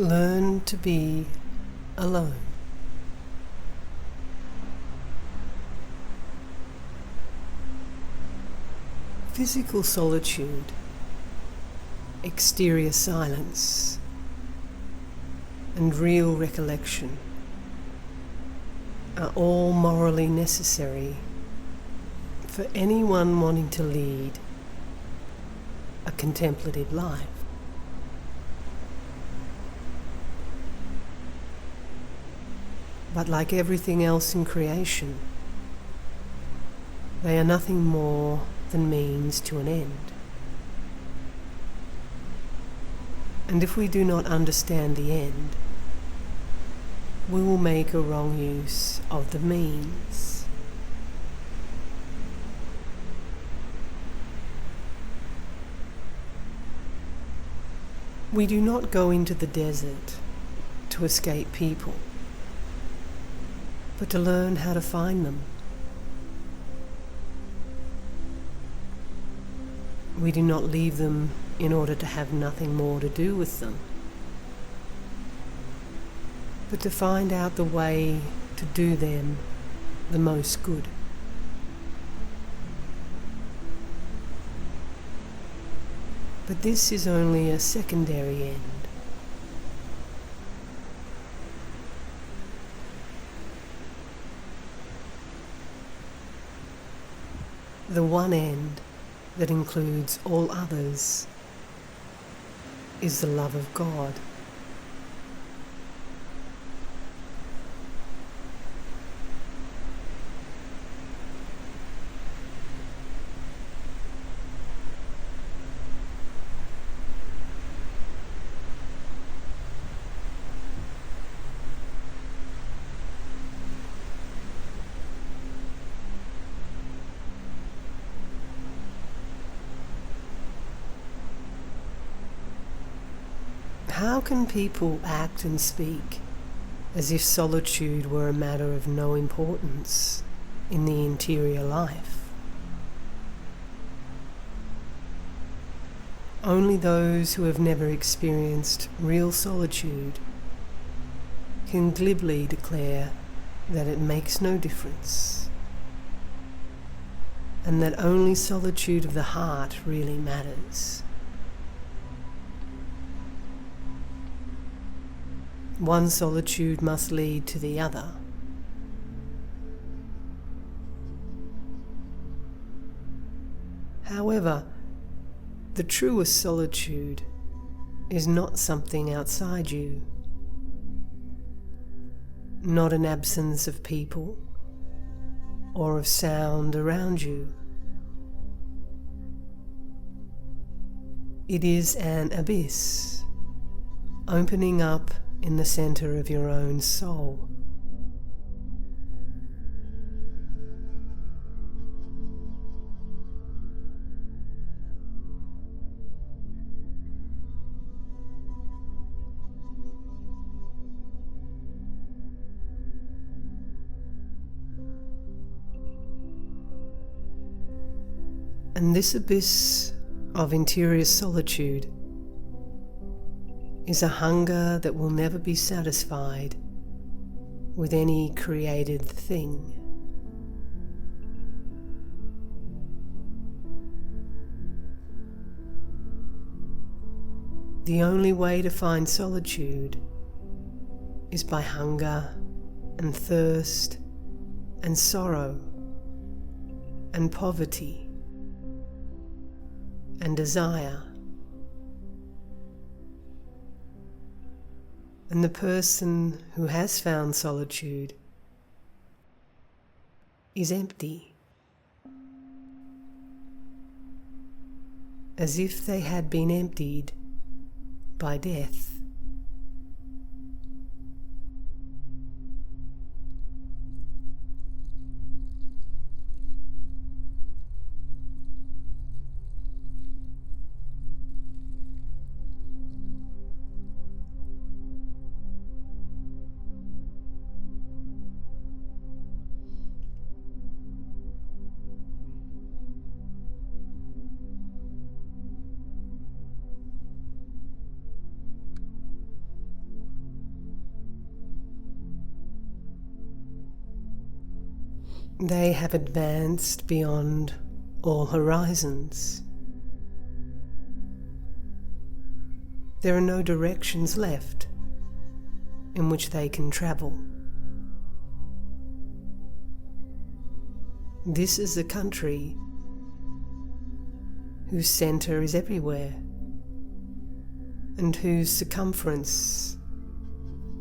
Learn to be alone. Physical solitude, exterior silence, and real recollection are all morally necessary for anyone wanting to lead a contemplative life. But like everything else in creation, they are nothing more than means to an end. And if we do not understand the end, we will make a wrong use of the means. We do not go into the desert to escape people, but to learn how to find them. We do not leave them in order to have nothing more to do with them, but to find out the way to do them the most good. But this is only a secondary end. The one end that includes all others is the love of God. How can people act and speak as if solitude were a matter of no importance in the interior life? Only those who have never experienced real solitude can glibly declare that it makes no difference, and that only solitude of the heart really matters. One solitude must lead to the other. However, the truest solitude is not something outside you, not an absence of people or of sound around you. It is an abyss opening up in the center of your own soul. And this abyss of interior solitude is a hunger that will never be satisfied with any created thing. The only way to find solitude is by hunger and thirst and sorrow and poverty and desire. And the person who has found solitude is empty, as if they had been emptied by death. They have advanced beyond all horizons. There are no directions left in which they can travel. This is a country whose centre is everywhere and whose circumference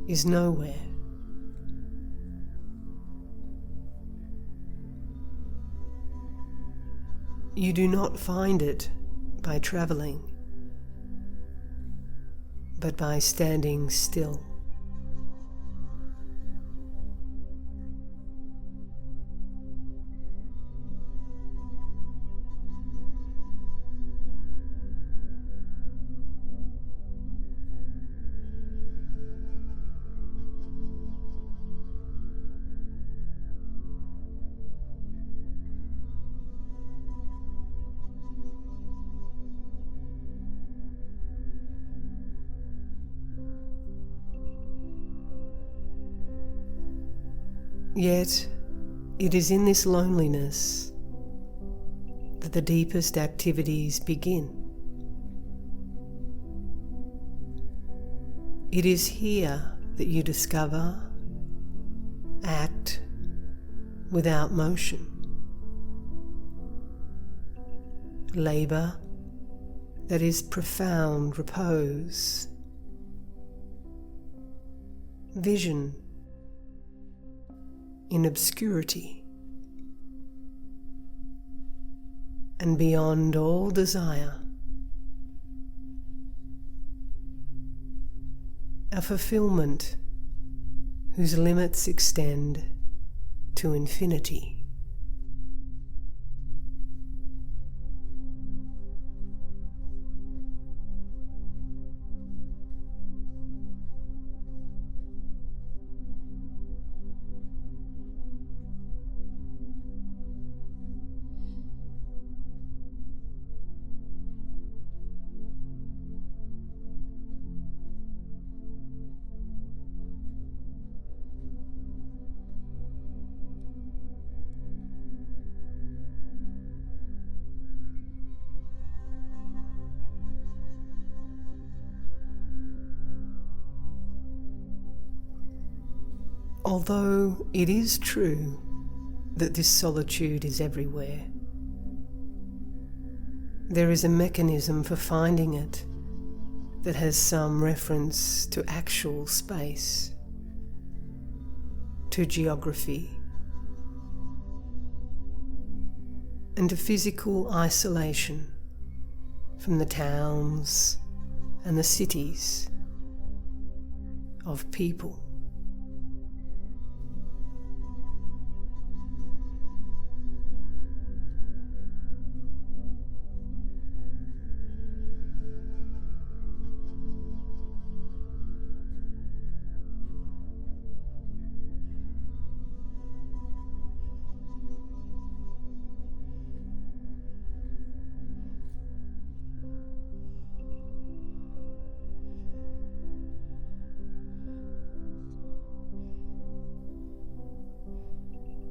is nowhere. You do not find it by travelling, but by standing still. Yet, it is in this loneliness that the deepest activities begin. It is here that you discover, act without motion, labour that is profound repose, vision in obscurity, and beyond all desire, a fulfillment whose limits extend to infinity. Although it is true that this solitude is everywhere, there is a mechanism for finding it that has some reference to actual space, to geography, and to physical isolation from the towns and the cities of people.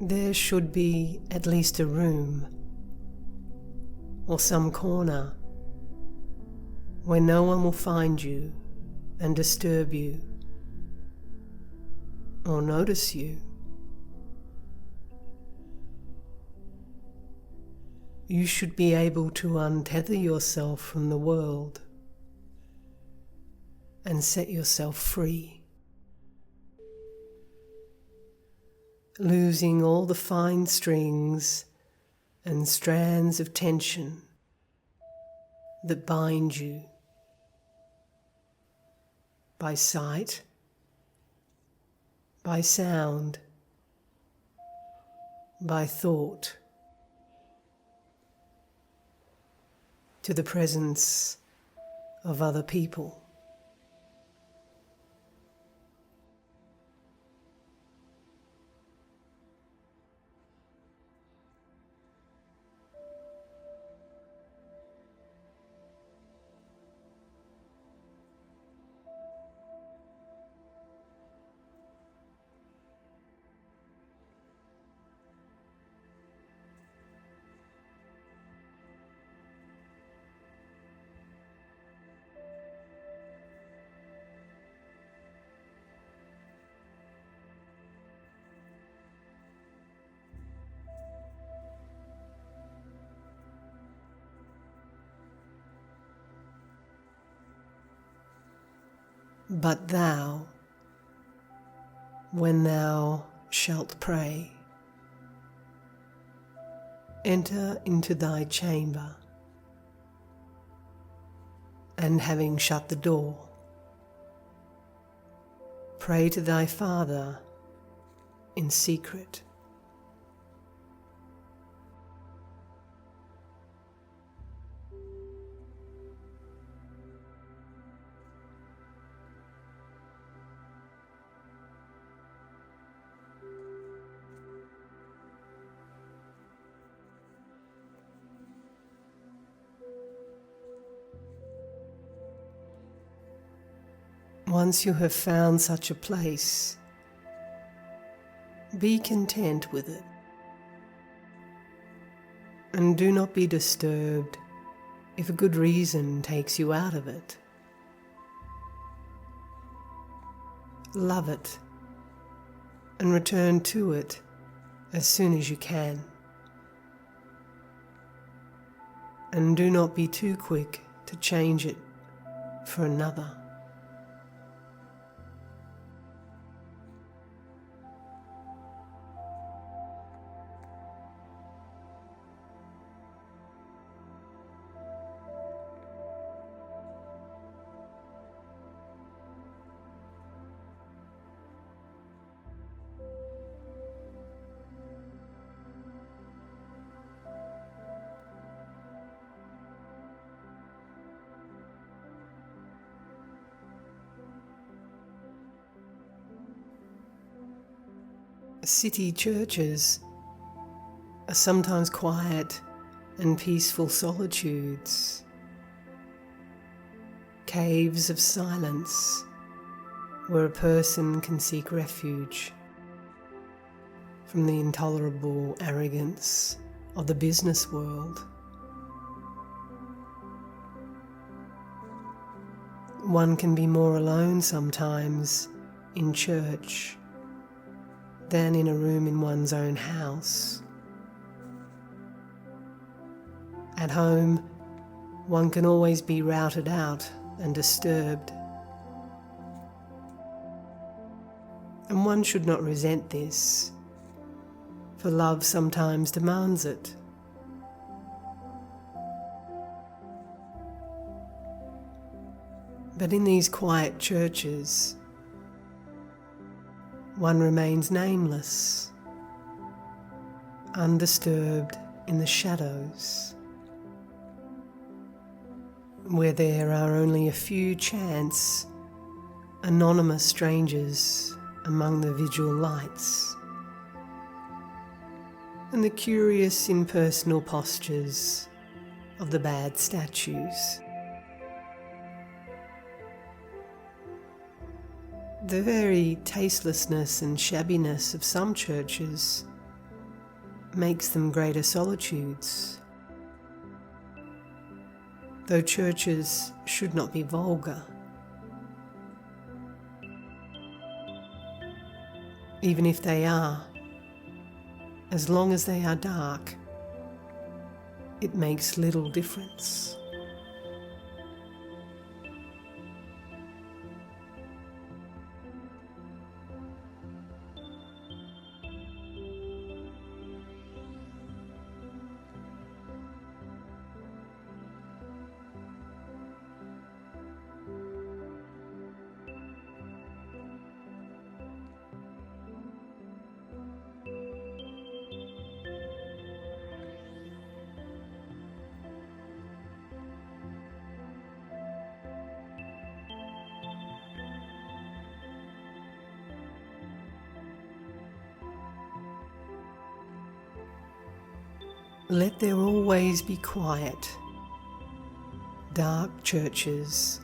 There should be at least a room or some corner where no one will find you and disturb you or notice you. You should be able to untether yourself from the world and set yourself free, losing all the fine strings and strands of tension that bind you by sight, by sound, by thought, to the presence of other people. But thou, when thou shalt pray, enter into thy chamber, and having shut the door, pray to thy Father in secret. Once you have found such a place, be content with it, and do not be disturbed if a good reason takes you out of it. Love it and return to it as soon as you can, and do not be too quick to change it for another. City churches are sometimes quiet and peaceful solitudes, caves of silence where a person can seek refuge from the intolerable arrogance of the business world. One can be more alone sometimes in church than in a room in one's own house. At home, one can always be routed out and disturbed. And one should not resent this, for love sometimes demands it. But in these quiet churches, one remains nameless, undisturbed in the shadows, where there are only a few chance, anonymous strangers among the vigil lights, and the curious impersonal postures of the bad statues. The very tastelessness and shabbiness of some churches makes them greater solitudes, though churches should not be vulgar. Even if they are, as long as they are dark, it makes little difference. Let there always be quiet, dark churches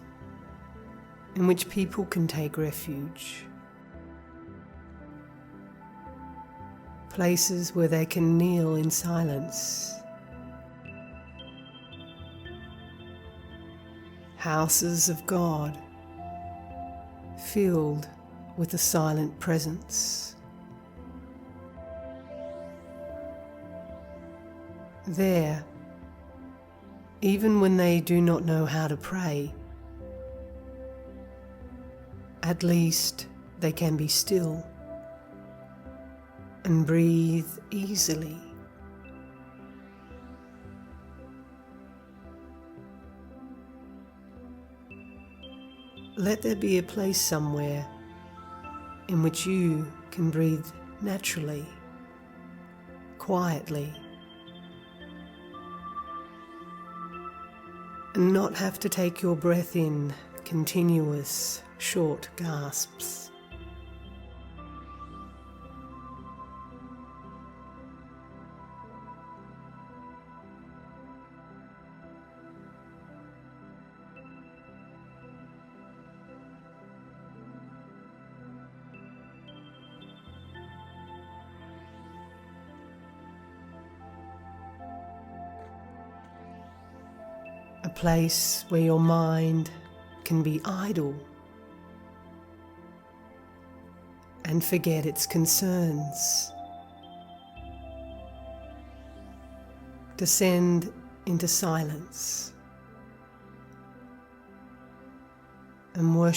in which people can take refuge, places where they can kneel in silence, houses of God filled with a silent presence. There, even when they do not know how to pray, At least they can be still and breathe easily. Let there be a place somewhere in which you can breathe naturally, quietly, and not have to take your breath in continuous, short gasps. A place where your mind can be idle and forget its concerns. Descend into silence and worship